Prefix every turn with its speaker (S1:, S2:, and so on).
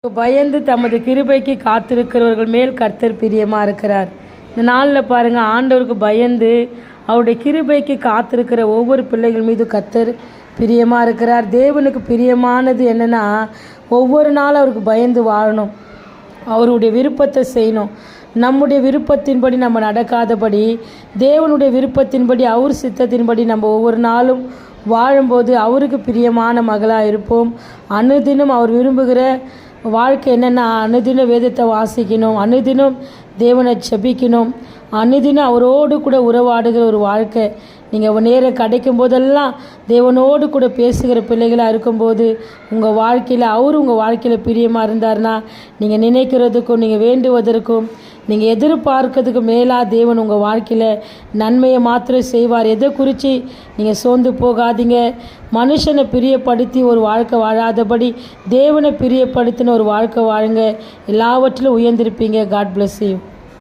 S1: பயந்து தமது கிருபைக்கு காத்திருக்கிறவர்கள் மேல் கர்த்தர் பிரியமாக இருக்கிறார். இந்த நாளில் பாருங்கள், ஆண்டவருக்கு பயந்து அவருடைய கிருபைக்கு காத்திருக்கிற ஒவ்வொரு பிள்ளைகள் மீது கர்த்தர் பிரியமாக இருக்கிறார். தேவனுக்கு பிரியமானது என்னென்னா, ஒவ்வொரு நாளும் அவருக்கு பயந்து வாழணும், அவருடைய விருப்பத்தை செய்யணும். நம்முடைய விருப்பத்தின்படி நம்ம நடக்காதபடி தேவனுடைய விருப்பத்தின்படி அவர் சித்தத்தின்படி நம்ம ஒவ்வொரு நாளும் வாழும்போது அவருக்கு பிரியமான மகளாக இருப்போம். அனுதினம் அவர் விரும்புகிற வாழ்க்கை என்னென்னா, அனுதினம் வேதத்தை வாசிக்கணும், அனுதினம் தேவனை ஜெபிக்கணும், அனுதினம் அவரோடு கூட உறவாடுகிற ஒரு வாழ்க்கை. நீங்கள் நேரம் கிடைக்கும் போதெல்லாம் தேவனோடு கூட பேசுகிற பிள்ளைகளாக இருக்கும்போது உங்கள் வாழ்க்கையில் அவர் உங்கள் வாழ்க்கையில் பிரியமாக இருந்தார்னா, நீங்கள் நினைக்கிறதுக்கும் நீங்கள் வேண்டுவதற்கும் நீங்கள் எதிர்பார்க்கிறதுக்கு மேலாக தேவன் உங்கள் வாழ்க்கையில் நன்மையை மாத்திரம் செய்வார். எதை குறித்து நீங்கள் சோர்ந்து போகாதீங்க. மனுஷனை பிரியப்படுத்தி ஒரு வாழ்க்கை வாழாதபடி தேவனை பிரியப்படுத்தின ஒரு வாழ்க்கை வாழுங்க. எல்லாவற்றிலும் உயர்ந்திருப்பீங்க. God bless you.